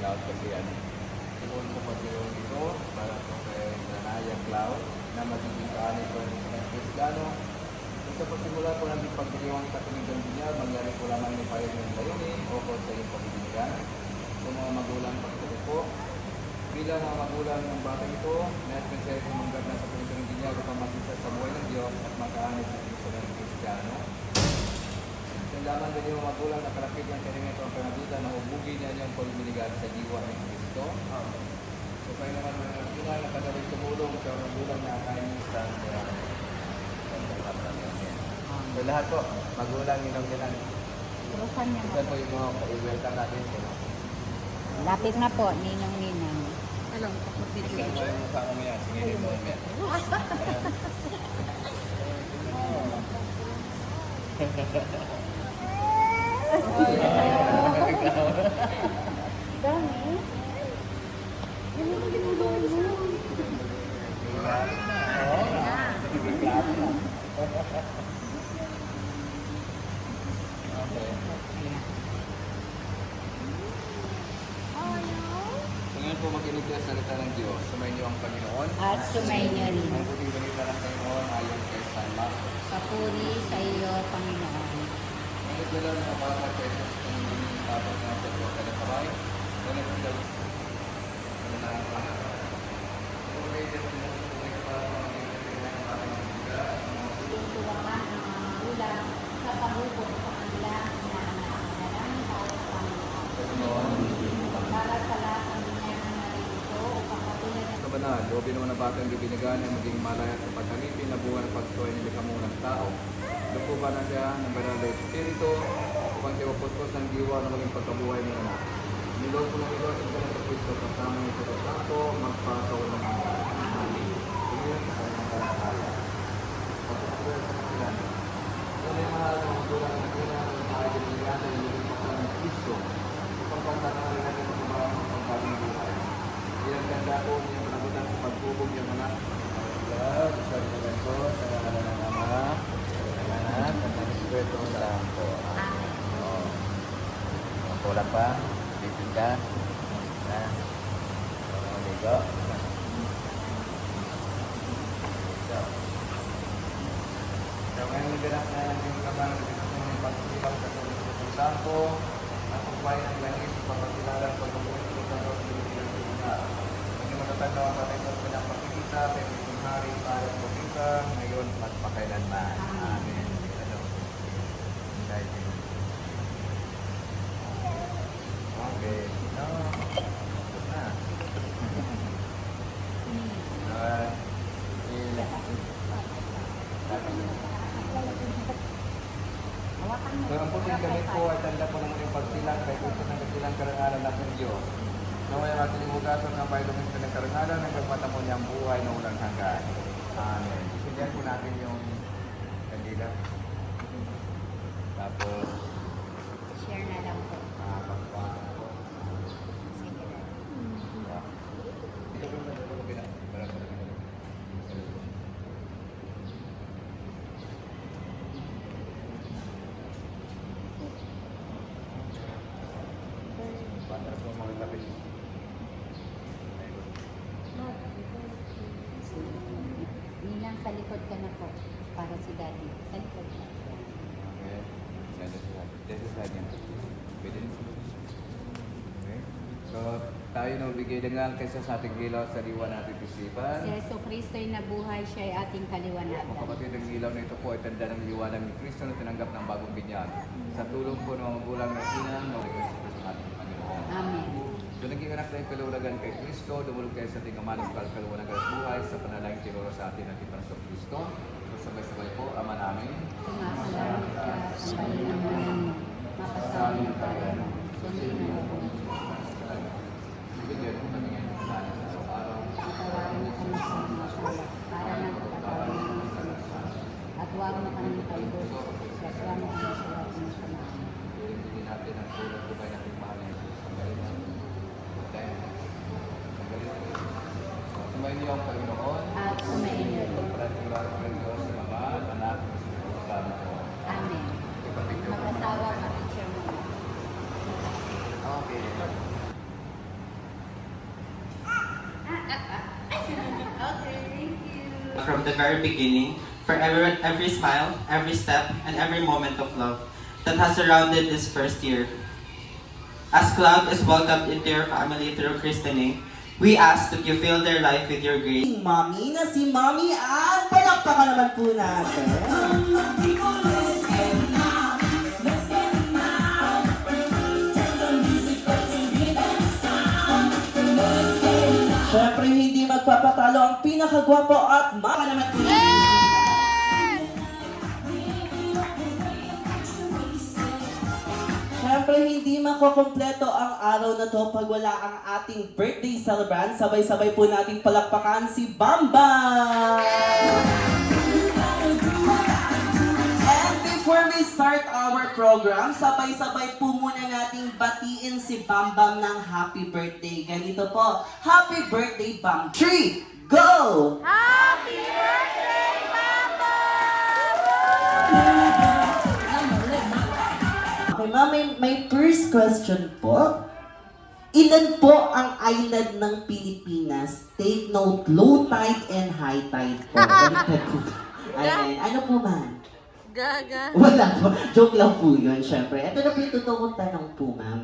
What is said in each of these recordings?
cloud kasi iyon ko pag yung ito para po kay Nanaya Cloud na magiging kaanay ko ng Kristiyano. Sa pagsimula po ng pagdiriwang sa kanilang niya, mangyari po lamang ni Payo ng layunin o po sa iyong pagdiriwang. Sa mga magulang pagtuto po, bilang mga magulang ng bata ito, na espesya kong manggap na sa kanilang niya upang makita sa buhay ng Diyos at makaanay sa Kristo ng Kristiyano. Laman din yung magulang na kalapit ng kanilang ito ang panagutan na ubugi niya niyang pagbiligan sa diwa ng Kristo. So kayo naman mga magulang na kadawin tumulong sa magulang na akayin sa so lahat po, magulang inom din ang Rosan niya isa po yung mga pa-welcome natin. Lapit na po, ninong-ninang. Alam ko po Isa video. po yung mukha ko yan, singilin mo yan. Dami. Ano ba ginagawa mo? Ngayon po mag-inig sa salita ng Diyos. Sumayin niyo ang Panginoon. At sumainyo rin. Ang puting balita ng Panginoon ayon kay San Marcos. Papuri sa iyo, Panginoon. Ang nagdala ng mga bata kay Jesus kung hindi tapos ng pagkakas ka ng kamay. Kung nagdala ng mga bata. Kung may dito may para mga Tutuwakan ang mga magulang sa paghukom sa kanila na nananaming tao sa Panginoon. Para sa lahat ng dunya na narito upang katulad ng sa banal, loobin naman na batang bibinigan ay maging malaya at pagkalipin na buwan ng pagsuway ng likamunang tao. Lupuban na siya ng banal na Espiritu upang siya mapustos ng diwa na maging pagkabuhay mo na. Nilog mo ng Diyos ang ganang sa Kristo kasama ng Ito Santo magpakawalang hanggan. Amen. Tingnan sa kanyang karakala. Pagkakawal sa kasilan. Ngunit mahal na magulang na kailangan ng mga bibinigan ay nilog mo ng Kristo upang pagkakawal natin ang mga pagkakawang buhay. Ilang ganda po niyang panagutan sa pagkubog niyang anak. Allah, sa mga ko, sa ngalan ng Ama, ng Anak, at ng Espiritu Santo. Amen. Oo. Kulang pa, bibig ka. Na. Ligo. So, ngayon naganap na yung kabang ng pagsilang sa Espiritu Santo, ang pagpay ng langit sa pagkakilala ng pagkabuhay ng Santo sa Pilipinas ng Una. Hindi matatanda ang patay sa kanyang pagkikita, sa Pilipinas hari, para sa pagkikita, ngayon at pakailanman. Amen. Ano? Dahil din. Okay. No. Tapos na. Hawakan mo. So, ang puting gamit po ay tanda po naman yung pagsilang kay Kristo ng kasilang karangalan natin Diyos. Naway ang ating hugasan ng bahay lumit ng karangalan hanggang matamo niya ang buhay na walang hanggan. Amen. Isindihan po natin yung kandila. Tapos, Share na lang po. pagpapaan po. Sige na. Ito po na ito po pinag. Para po mga kapit. Ninang, sa likod ka na po. Para si Daddy. Sa likod ka. Okay. This is like pwede rin. Okay. So, tayo na bigay dangal kaysa sa ating ilaw sa liwa natin isipan. Si Yeso Kristo'y nabuhay, siya ay ating Mga kaliwanagan. kapatid, ang ilaw na ito po ay tanda ng liwanag ni Kristo na tinanggap ng bagong binyan. Sa tulong po ng mga magulang na inang, nawagay sa ating Panginoon. Amen. So, naging anak na kalulagan kay Kristo, dumulog kayo sa ating amanong kaluluwagan at buhay sa panalangin tinuro sa atin natin para sa Kristo. So, sabay-sabay po, Ama namin. Sumasalamat ka sa Panginoon. Mapasabi ka rin. Sundin mo. Bigyan mo kami ngayon ng kanan sa araw-araw. Patawarin mo kami sa mga sala. Para ng patawarin mo ng salasal. At huwag mo kami kaibos. At huwag mo kami sa lahat ng sama. Hindi natin ang tulad ko kaya natin mahal na Jesus. Ang galing na. Dahil, ang galing na. Sumayin niyo ang Panginoon. At sumainyo rin. Pagpapalagay ng Diyos sa mga anak at Espiritu Santo. Amen. Ipatid niyo. God from the very beginning for every smile, every step, and every moment of love that has surrounded this first year. As Cloud is welcomed into your family through christening, we ask that you fill their life with your grace. Mami na si Mami at palakpakan naman po natin. Siyempre hindi magpapatalo ang pinakagwapo at maka naman po. Siyempre hindi makukompleto ang araw na to pag wala ang ating birthday celebrant. Sabay-sabay po nating palakpakan si Bambam! And before we start our program, sabay-sabay po muna nating batiin si Bambam ng happy birthday. Ganito po, happy birthday Bam! 3, go! Happy birthday, Mama! Okay, ma'am, may first question po. Ilan po ang island ng Pilipinas? Take note, low tide and high tide po. Baliktad po. Ayan, ano po ma'am? Gaga. Wala po. Joke lang po yun, syempre. Ito na po yung totoong tanong po, ma'am.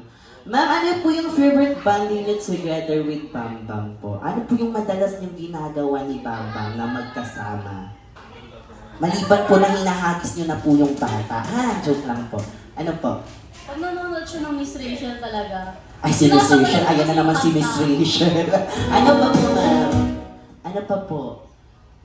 Ma'am, ano po yung favorite bonding niyo together with Bambam po? Ano po yung madalas niyong ginagawa ni Bambam na magkasama? Maliban po na hinahagis niyo na po yung bata. Ha? Joke lang po. Ano po? Pag nanonood siya ng Miss Rachel talaga. Ay, si Miss Rachel. Ayan na naman si Miss Rachel. Ano pa po, ma'am? Ano pa po?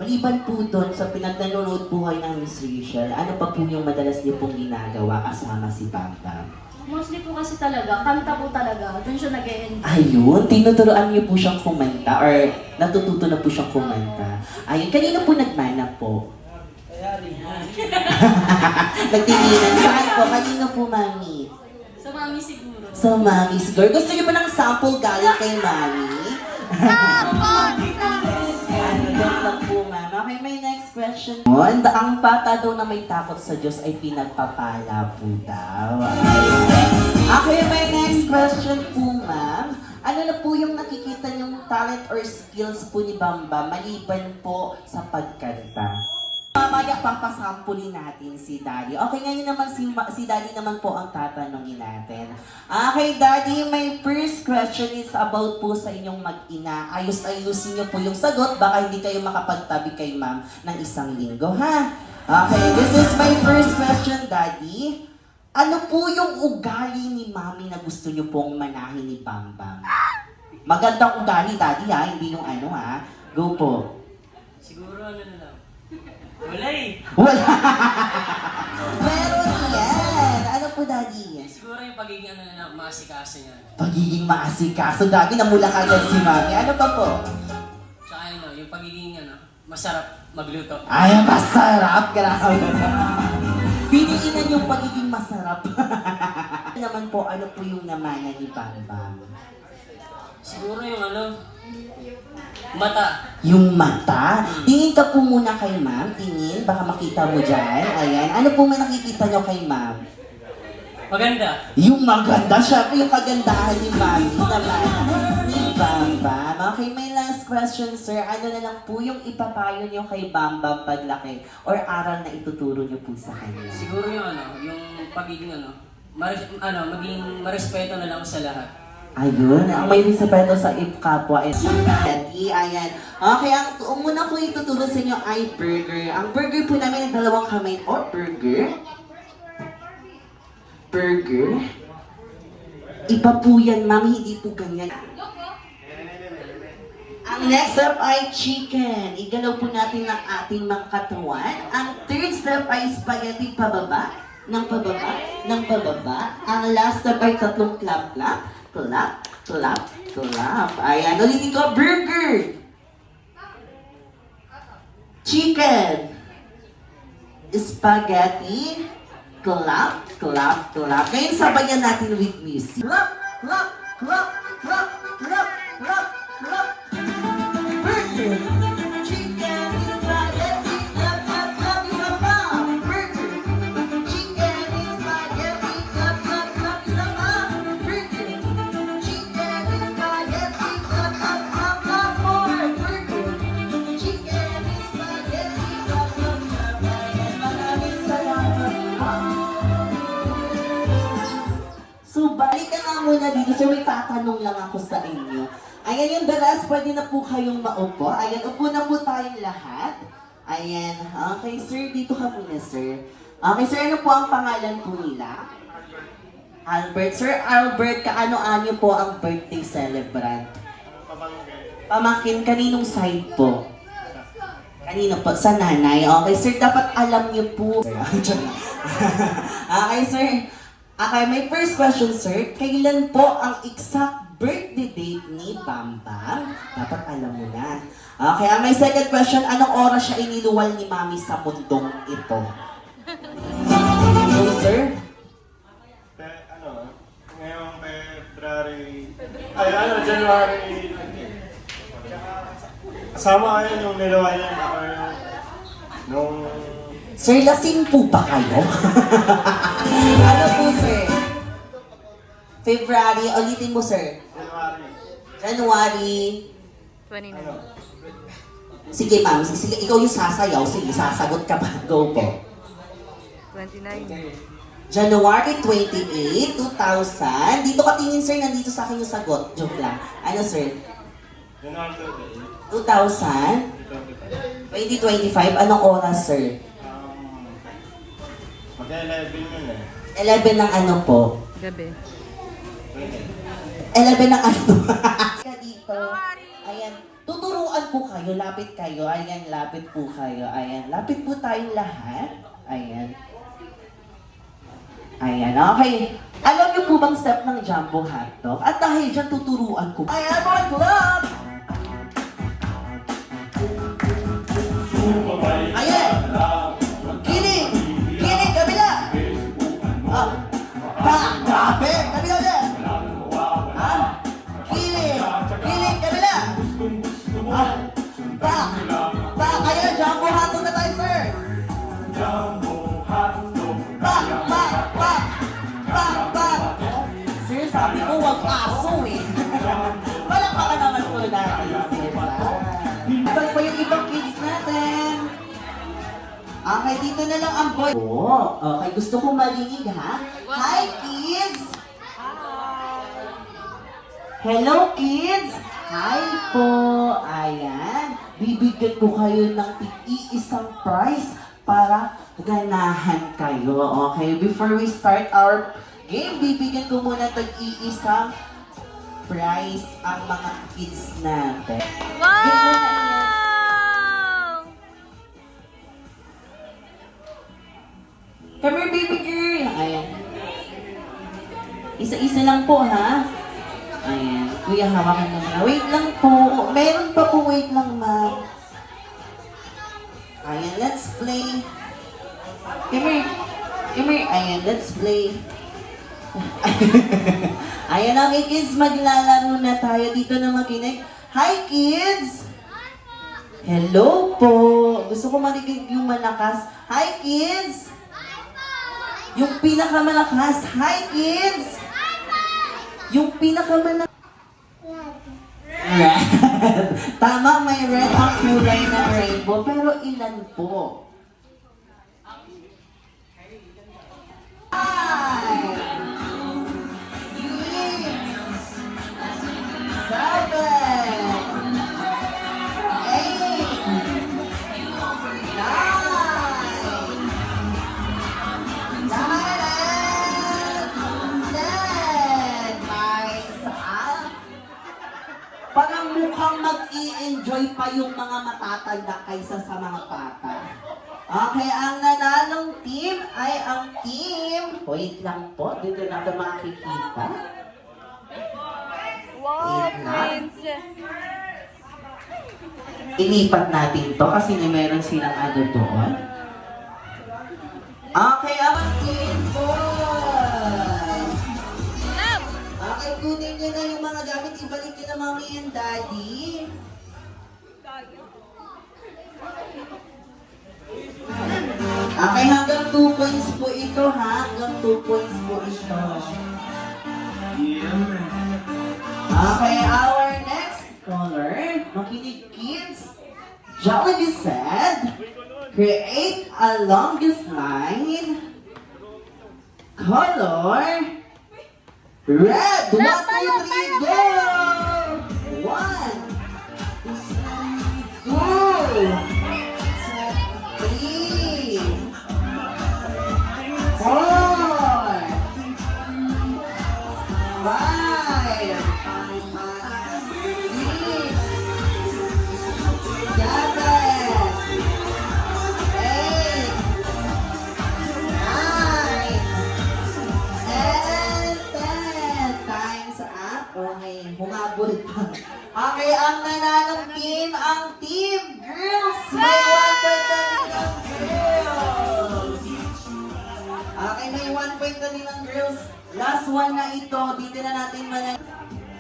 Maliban po doon sa pinag-nanonood po kayo ng Miss Rachel, ano pa po yung madalas niyo pong ginagawa kasama si Bambam? Mostly po kasi talaga, kanta po talaga. Doon siya nag-e-enjoy. Ayun, tinuturoan niyo po siyang kumanta or natututo na po siyang kumanta. Ayun, kanina po nagmana po. Nagtinginan. Saan po? Kanino po, mami? Sa mami siguro. Sa mami siguro. Gusto niyo ba ng sample galing kay mami? Ano, joke lang po, ma'am. Okay, may next question. Ang bata daw na may takot sa Diyos ay pinagpapala po daw. Okay, may next question po, ma'am. Ano na po yung nakikita niyong talent or skills po ni Bambam maliban po sa pagkanta? Mamaya papasampulin natin si Daddy. Okay, ngayon naman si Daddy naman po ang tatanungin natin. Okay, Daddy, my first question is about po sa inyong mag-ina. Ayusin niyo po yung sagot, baka hindi kayo makapagtabi kay ma'am ng isang linggo, ha? Okay, this is my first question, Daddy. Ano po yung ugali ni Mami na gusto niyo pong manahin ni Bambam? Magandang ugali, Daddy, ha? Hindi yung ano, ha? Go po. Siguro ano na lang. Wala eh. Wala! Meron yan! Ano po, Daddy? Siguro yung pagiging ano na lang, maasikaso niya. Pagiging maasikaso, Daddy, namula kagad si Mami. Ano pa po? Tsaka ano, yung pagiging ano, masarap magluto. Ay, masarap! Grabe. Piniinan yung pagiging masarap. Naman po, ano po yung namana ni Bambam? Siguro yung ano, mata. Yung mata? Tingin ka po muna kay ma'am. Tingin, baka makita mo dyan. Ayan. Ano po may nakikita nyo kay ma'am? Maganda. Yung maganda, syempre yung kagandahan ni Mami naman ni Bambam. Okay, may last question, sir. Ano na lang po yung ipapayo nyo kay Bambam paglaki or aral na ituturo nyo po sa kanya? Siguro yung ano, yung pagiging ano, maging marespeto na lang sa lahat. Ayun, ang may respeto sa kapwa is Daddy, ayan. Okay, ang muna ko ituturo sa inyo ay burger. Ang burger po namin ay dalawang kamay. Oh, burger. Burger. Iba po yan, ma'am. Hindi po ganyan. Ang next step ay chicken. Igalaw po natin ng ating mga katawan. Ang third step ay spaghetti pababa, ng pababa, ng pababa. Ang last step ay tatlong clap-clap. Clap, clap, clap. Ayan, ulitin ko, burger. Chicken. Spaghetti. Clap, clap, clap. Ngayon sabayan natin with music. Clap, clap, clap, clap, clap, clap, clap. Burger. Chicken. Spaghetti. Clap, clap, clap. Isa pa. Burger. Chicken. Spaghetti. Clap, clap, clap. Isa pa. Burger. Chicken. Spaghetti. Clap, clap, clap. Last more. Burger. Chicken. Spaghetti. muna dito, sir. May tatanong lang ako sa inyo. Ayan yung dalas, pwede na po kayong maupo. Ayan, upo na po tayong lahat. Ayan, okay sir, dito ka muna sir. Okay sir, ano po ang pangalan po nila? Albert. Sir Albert, kaano-ano po ang birthday celebrant? Pamangkin. Kaninong side po? Kanino po? Sa nanay. Okay sir, dapat alam niyo po. Okay sir. Okay, may first question sir. Kailan po ang exact birthday date ni Bambang? Dapat alam mo na. Okay, ang may second question, anong oras siya iniluwal ni Mami sa mundong ito? So, sir? Ngayong January. Kasama kayo nung nilawayan ako nung Sir, lasing po ba kayo? Ano po, sir? February, ulitin mo, sir. January. 29. Sige, ma'am. Sige, ikaw yung sasayaw. Sige, sasagot ka pa. Go po. 29. January 28, 2000. Dito ka tingin, sir. Nandito sa akin yung sagot. Joke lang. Ano, sir? January 2000? 2025. Anong oras, sir? Mag-11 yun eh. 11 ng ano po? Gabi. 11 ng ano? Dito. Ayan. Tuturuan po kayo. Lapit kayo. Ayan, lapit po kayo. Ayan. Lapit po tayong lahat. Ayan. Ayan. Okay. Alam niyo po bang step ng jumbo hotdog? At dahil dyan, tuturuan ko. Ayan, mga club! Ayan! Kilig! Kilig! Kabila! Grabe! Kabila ulit! Kilig! Kilig! Kabila! Ayan! Jumbo hotdog na tayo, sir! Sir, sabi ko wag aso eh. Wala pa ka naman po natin, sir. Saan pa yung ibang kids natin? Okay, dito na lang ang boy. Okay, gusto kong marinig ha. Hi, kids! Hello, kids! Hi po! Ayan. Bibigyan ko kayo ng tig-iisang prize para ganahan kayo. Okay, before we start our game, bibigyan ko muna tig-iisang prize ang mga kids natin. Come here, baby girl! Ayan. Isa-isa lang po, ha? Ayan. Kuya, hawakan mo na. Wait lang po. Meron pa po. Wait lang, ma'am. Ayan, let's play. Come here. Come here. Ayan, let's play. Ayan, okay, kids. Maglalaro na tayo. Dito na makinig. Hi, kids! Hello po. Gusto ko marinig yung malakas. Hi, kids! Yung pinakamalakas. Hi, kids! Yung pinakamalakas. Red. Tama, may red ang kulay ng rainbow. Pero ilan po? Five. 6. 7. 8. 9. 10. Parang mukhang mag-i-enjoy pa yung mga matatanda kaysa sa mga bata. Okay, ang nanalong team ay ang team. Wait lang po, dito natin makikita. Wait lang. Ilipat natin to kasi meron silang ano doon. Okay, ang team boys. Okay, kunin nyo na yung mga gamit. Ibalik nyo na mami and daddy. Okay, hanggang 2 points po ito ha. Hanggang 2 points po ito. Okay, our next caller. Makinig kids. Jollibee said, create a longest line. Color. Red! 1, 2, 3, go! 1, 2, 3, 4, 5, 6, 7, 8, 9, and 10. Okay, humabol pa. Okay, ang nananong team, ang Team Girls. May 1 point na rin ang girls. Okay, may 1 point na rin ang girls. Last one na ito. Dito na natin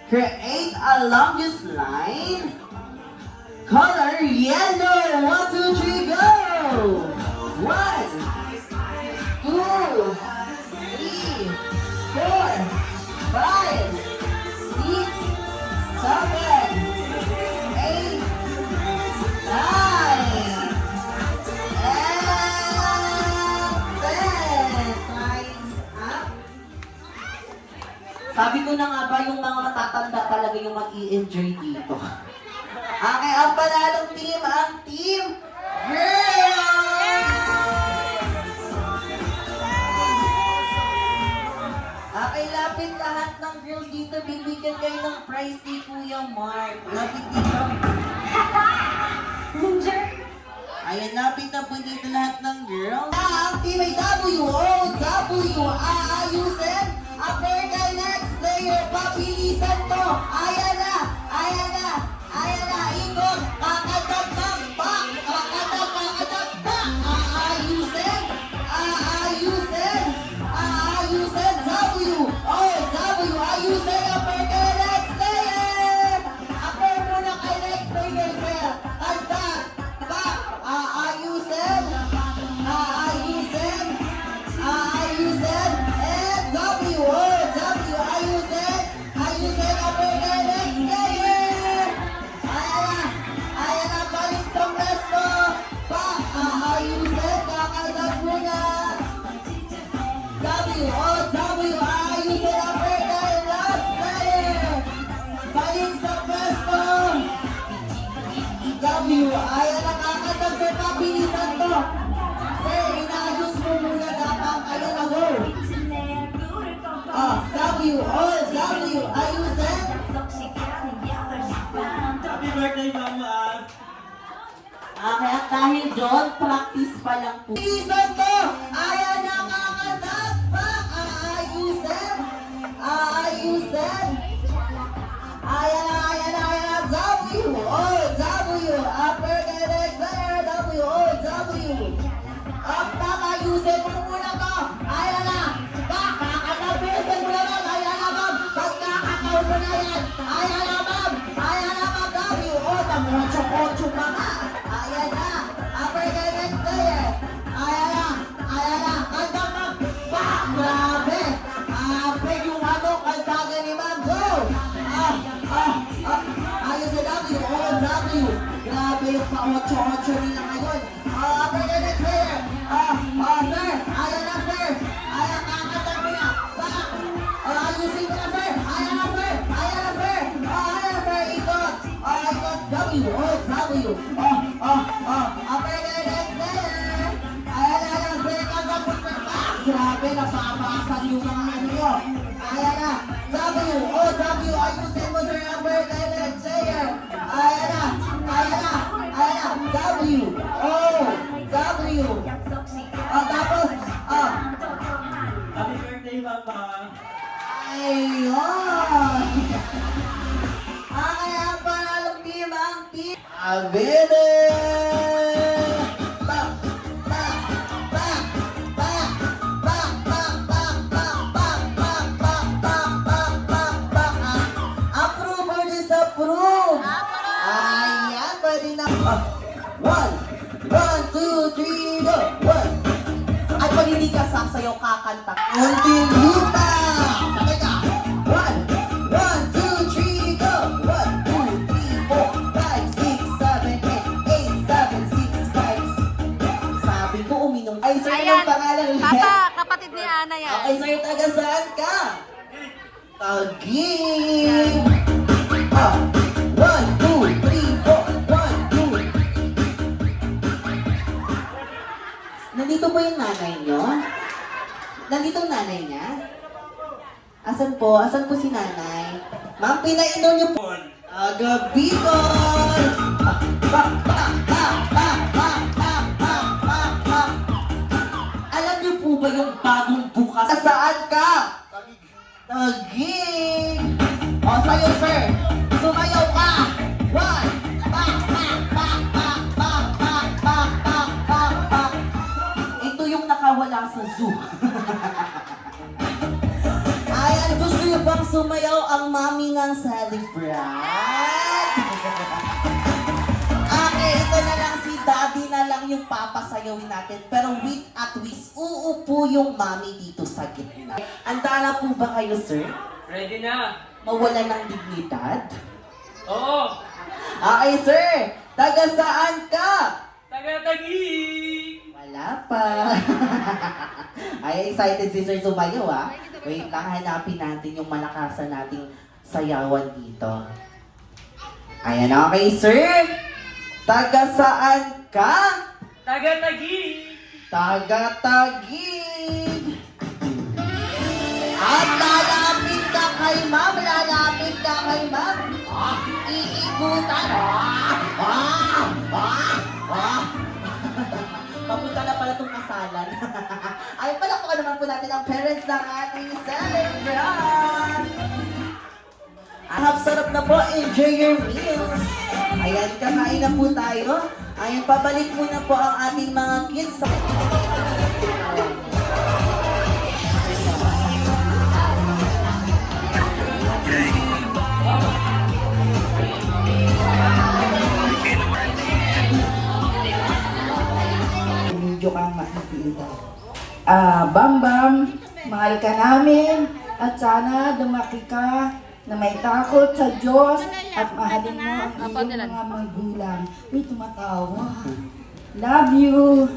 create a longest line. Color yellow. 1, 2, 3, go! 1, 2, 3, 4, 5, 6, 7, 8, 9, and 10. Time's up. Sabi ko na nga ba, yung mga matatanda talaga yung mag-i-enjoy dito. Okay, ang panalong team, ang Team Girls! Okay, lapit lahat ng girls dito. Bibigyan kayo ng prize ni Kuya Mark. Lapit dito. Ayan, lapit na po dito lahat ng girls. Ang team ay W-O-W. Aayusin. Upper the next player. Pabilisan to. Ayan na. Ayan na. Ayan na. Ikot. Kakadag ng back. Kakadag back. Aayusin. Aayusin. Aayusin. W-O-W. Ayusin. Upper the next player. Upper muna kay next player, sir. Kagdag. Back. Aayusin. Aayusin. Aayusin. And W-O-W. Ayusin. Ayusin. Upper the next player. Ayan na. Balik sa presto. Back. Aayusin. Kakadag muna. W-O-W. Ayusin. Upper the last player. Balik sa presto. W, ayan na kakatag sir, pabilisan to. Sir, inaayos mo muna dapat. Ayan na, go. W, O, W, ayusin. Happy birthday, Mama! Okay, at dahil John, practice pa lang po. Pabilisan to. Ayan na kakatag pa. Aayusin. Aayusin. Ayan na. W, O, W, upper the next player, W, O, W. Up, back, ayusin mo muna to. Ayan na. Back, kakatabisin mo naman. Ayan na, ma'am. Pagkakataon mo na yan. Ayan na, ma'am. Ayan na, ma'am. W, O, tamocho-pocho pa nga. Ayan na. Upper the next player. Ayan na. Ayan na. Kanta, ma'am. Back, grabe. Yung kantagan ni ma'am. Go. Ayos na W, O, W. Grabe yung pa-8-8 nila ngayon. Upper the next player. Sir. Ayan na, sir. Ayan, kakatag mo na. Back. Ayusin mo na, sir. Ayan na, sir. Ayan na, sir. Ayan na, sir. Ikot. Ikot. W, O, W. Upper the next player. Ayan, sir. Kakatag mo na. Back. Grabe, napapasan yung mga ano nyo. Ayan na. W, O, W. Ayusin mo, sir. Upper the next player. Ayan na. W, O, W. Tapos, Happy birthday, Mama! ayun. Kaya ang panalong team, ang team. Abene! Back. Approve or disapprove? Ayan, pwede na. 1, 2, 3, go! 1. At pag hindi ka sasayaw, kakanta. Unting lupa! Teka! 1, 2, 3, go! 1, 2, 3, 4, 5, 6, 7, 8, 7, 6, 5. Sabi ko, uminom. Ay, sir, anong pangalan ulit? Papa, kapatid ni Ana yan. Okay, sir, taga saan ka? Tagig! Ah, 1, 2, 3, 4, 1, 2. Nandito po yung nanay nyo? Nandito ang nanay niya? Asan po? Asan po si nanay? Ma'am, pinainom niyo po. Agabicol! Alam niyo po ba yung bagong bukas? Saan ka? Tagig! O, sa'yo, sir. Sumayaw ka! One! Ito yung nakawala sa zoo. Ayan, gusto niyo bang sumayaw ang mami ng celebrant? Okay, ito na lang si daddy na lang yung papasayawin natin. Pero with a twist, uupo yung mami dito sa gitna. Handa na po ba kayo, sir? Ready na? Mawala ng dignidad? Oo! Okay, sir. Taga saan ka? Taga-tagig! Wala pa. Ay, excited si Sir sumayaw, ah. Wait lang, hanapin natin yung malakasan nating sayawan dito. Ayan, okay, sir. Taga saan ka? Taga-tagig! Taga-Tagig. At lalapit ka kay ma'am, lalapit ka kay ma'am. Iikutan. Papunta na pala itong kasalan. Ay, palakpakan naman po natin ang parents ng ating celebrant. Ahap, sarap na po. Enjoy your meals. Ayan, kakain na po tayo. Ayan, pabalik muna po ang ating mga kids. Medyo kang makikita. Bam Bam, mahal ka namin at sana lumaki ka na may takot sa Diyos at mahalin mo ang iyong mga magulang. Uy, tumatawa. Love you!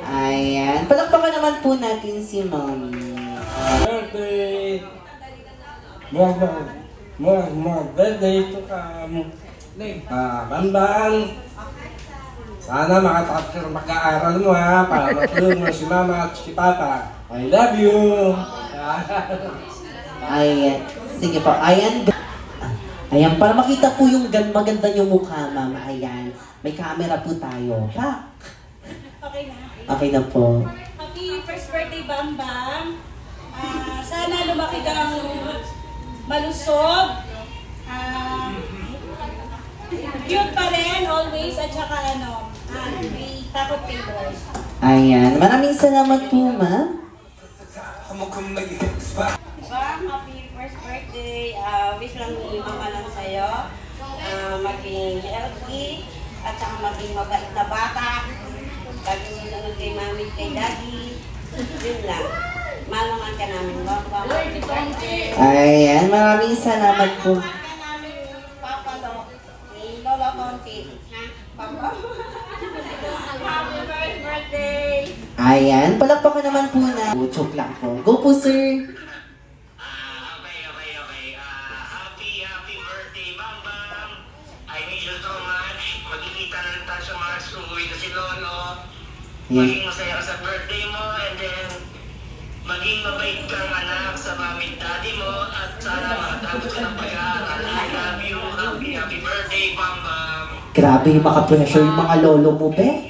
Ayan, palakpakan naman po natin si Mommy. Birthday! Birthday to Bambang! Sana makatapos ka ng pag-aaral mo ha, para matulong mo si Mama at si Papa. I love you! Ayan, sige po, ayan. Ayan, para makita po yung maganda yung mukha, Mama. Ayan, may camera po tayo. Ha? Okay na. Okay na po. Happy first birthday, Bam Bam. Sana lumaki kang malusog. Cute pa rin, always. At saka may takot kay Lord. Ayan, maraming salamat po, Ma'am. Bam, happy first birthday. Wish lang ni Mama lang sa'yo. Maging healthy at saka maging mabait na bata. Laging sinunod kay Mami, kay Daddy. Yun lang. Malungan ka namin, Bam Bam. Happy birthday. Ayan, maraming salamat po. Malungan ka namin, Papa Lo. Ni Lola Conti. Ha? Papa? Happy first birthday. Ayan, palakpakan naman po na. Joke lang po. Go po, sir. Happy birthday, Bam Bam! I miss you so much. Magkikita na lang tayo sa mga suwi na si Lolo. Maging masaya ka sa birthday mo and then maging mabait kang anak sa mami at daddy mo at sana makatapos ka ng pag-aaral. I love you. Happy birthday, Bam Bam! Grabe yung maka-pressure yung mga lolo mo, be.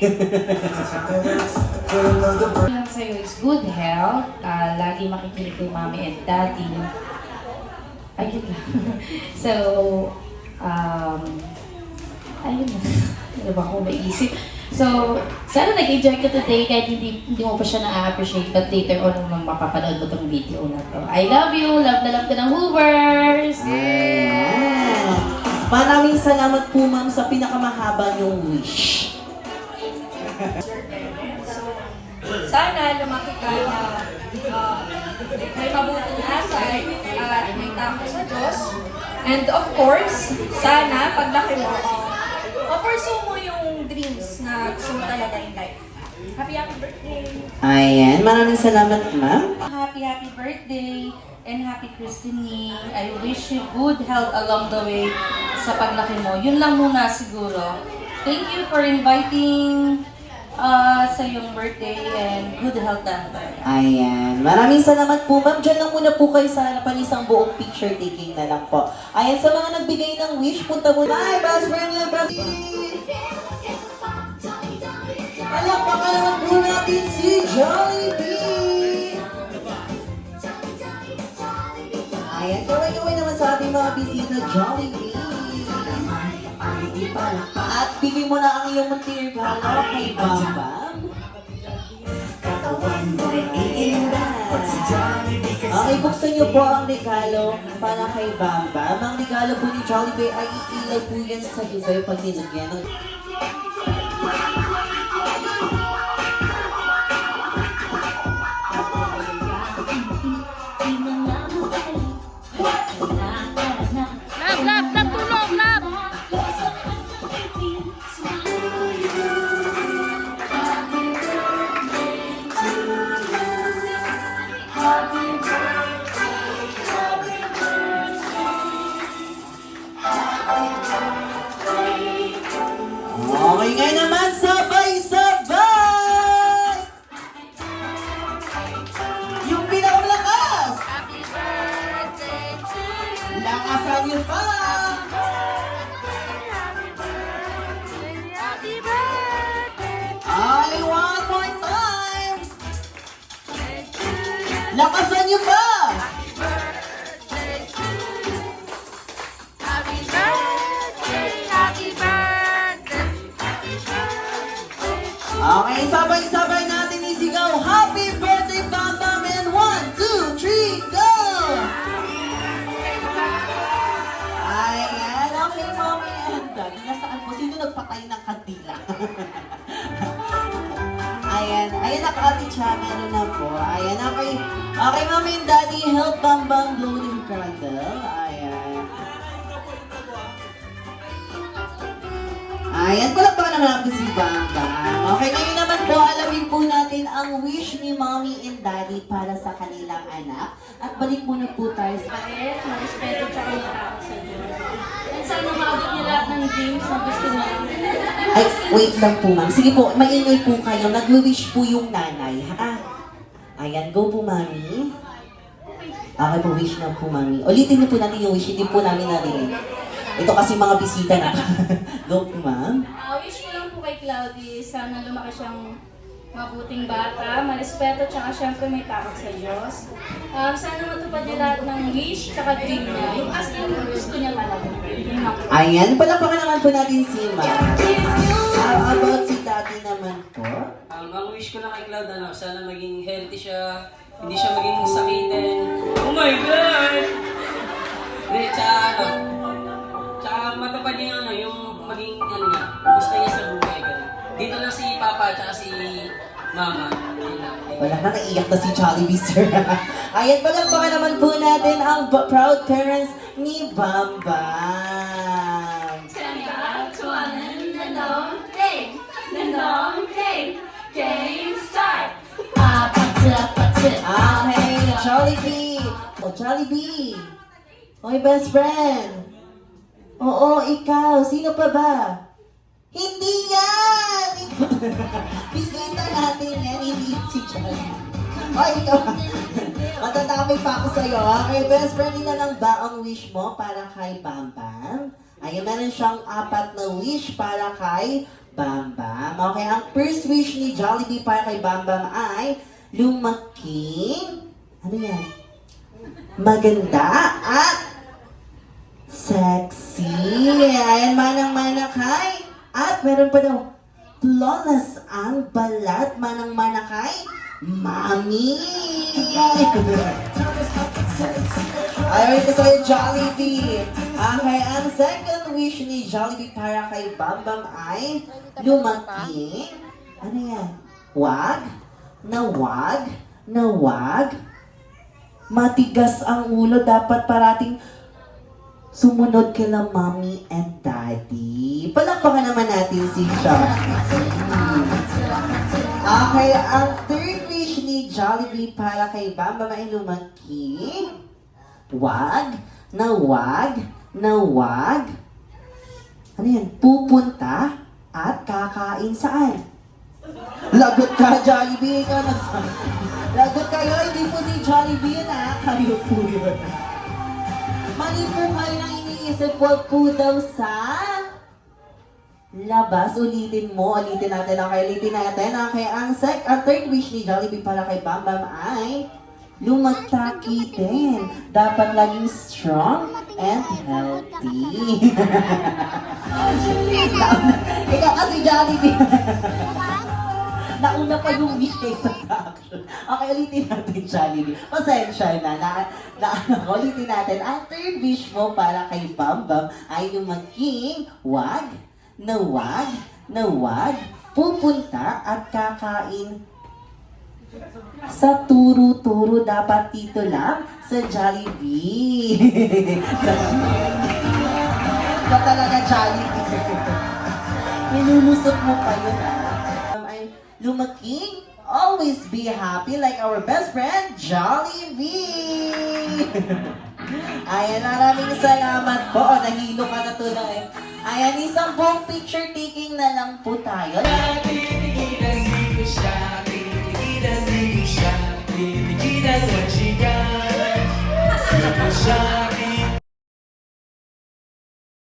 Lang sa'yo is good health. Lagi makikinig kay mommy and daddy. Ayun lang. So, ayun na. Ano ba ako maisip? So, sana nag-enjoy ka today kahit hindi mo pa siya na-appreciate but later on nung mapapanood mo tong video na to. I love you! Love na love ka ng Hoovers! Ayan. Maraming salamat po, ma'am, sa pinakamahaba niyong wish. Sana lumaki ka na may mabuting asay at may takot sa Diyos. And of course, sana paglaki mo, pursue mo yung dreams na gusto mo talaga in life. Happy birthday! Ayan, maraming salamat, ma'am. Happy birthday and happy christening. I wish you good health along the way sa paglaki mo. Yun lang muna siguro. Thank you for inviting sa iyong birthday and good health lang talaga. Ayan. Maraming salamat po, ma'am. Diyan lang muna po kayo sa harapan, isang buong picture taking na lang po. Ayan, sa mga nagbigay ng wish, punta muna. Hi, best friend niya, best palakpakan naman po natin si Jollibee! Ayan, kaway-kaway naman sa ating mga bisita, Jollibee! At bigay mo na ang iyong material kay Bambam. Okay, buksan niyo po ang regalo para kay Bambam. Ang regalo po ni Jollibee ay iilaw po yan sa Dubai pag nilagyan. Okay, ngayon naman, sabay-sabay! Yung pinakamalakas! Happy birthday to you! Lakasan niyo pa! Happy birthday! Ay, one more time! Lakasan niyo pa! Happy birthday! Happy birthday! Okay, sabay-sabay natin isigaw, Happy Birthday, Bambam! And 1, 2, 3, go! Ayan, okay, Mommy and Daddy. Nasaan po? Sino nagpatay ng kandila? Ayan, nakati siya, meron na po. Ayan, okay. Okay, Mommy and Daddy, help Bambam blow the candle. Ayan. Ayan, palakpakan naman natin si Bambam. Okay, ngayon naman po, alamin po natin ang wish ni Mommy and Daddy para sa kanilang anak. At balik muna po tayo sa... Bakit? Marespeto tsaka matakot sa Diyos. At sana maabot niya lahat ng dreams na gusto niya. Ay, wait lang po, ma'am. Sige po, maingay po kayo. Nag-wish po yung nanay, ha? Ayan, go po, Mami. Okay po, wish na po, Mami. Ulitin niyo po natin yung wish, hindi po namin narinig. Ito kasi mga bisita na. Go po, ma'am. Wish ko lang po kay Cloudy, sana lumaki siyang mabuting bata, marespeto, tsaka syempre may takot sa Diyos. Sana matupad niya lahat ng wish, tsaka dream niya. Yung as in gusto niya talaga. Yun lang po. Ayan, palakpakan naman po natin si ma'am. How about si daddy naman po? Ang wish ko lang kay Cloud, sana maging healthy siya, hindi siya maging sakitin. Oh my God! Hindi, tsaka matupad niya yung maging niya, gusto niya sa buhay. Ganun. Dito lang si Papa at si Mama. Wala na, naiyak na si Jollibee, sir. Ayan, palakpakan naman po natin ang proud parents ni Bambam. Okay, Jollibee. Oh, Jollibee. Okay, best friend. Oo, ikaw. Sino pa ba? Hindi yan! Bisita natin yan, hindi si Jollibee. Oh, ikaw. Matatamay pa ako sa'yo. Okay, best friend, nila lang ba ang wish mo para kay Bambam? Ayun, meron siyang 4 na wish para kay Bambam. Okay, ang first wish ni Jollibee para kay Bambam ay lumaking, ano yan? Maganda at sexy. Ayan, manang-mana kay. At meron pa daw, flawless ang balat, manang-mana kay Mami. Ayun ito sa'yo, Jollibee. Okay, ang second wish ni Jollibee para kay Bambam ay lumaking. Ano yan? Wag? Na wag? Na wag? Matigas ang ulo, dapat parating sumunod kila Mommy and Daddy. Palakpakan naman natin si Jollibee. Okay, ang third wish ni Jollibee para kay Bambam ay lumaki. Wag, na wag, na wag. Ano yan? Pupunta at kakain saan? Lagot ka, Jollibee. Ikaw na lagot kayo. Hindi po si Jollibee yun, ha? Kayo po yun. Mali po kayo nang iniisip. Wag po daw sa labas. Ulitin mo. Ulitin natin. Okay, ulitin natin. Okay, ang third wish ni Jollibee para kay Bambam ay lumataki din. Dapat laging strong and healthy. Ikaw kasi Jollibee. Nauna pa yung wish kaysa sa action. Okay, ulitin natin, Jollibee. Pasensya na. Ulitin natin. Ang third wish mo para kay Bambam ay yung maging wag, na wag, na wag, pupunta at kakain sa turo-turo. Dapat dito lang sa Jollibee. Ba talaga Jollibee? Nilulusot mo pa yun, ay lumaki, always be happy like our best friend, Jollibee! Ayan, maraming salamat po. O, nahilo ka na tuloy. Ayan, isang buong picture taking na lang po tayo. Tinigilan what she got.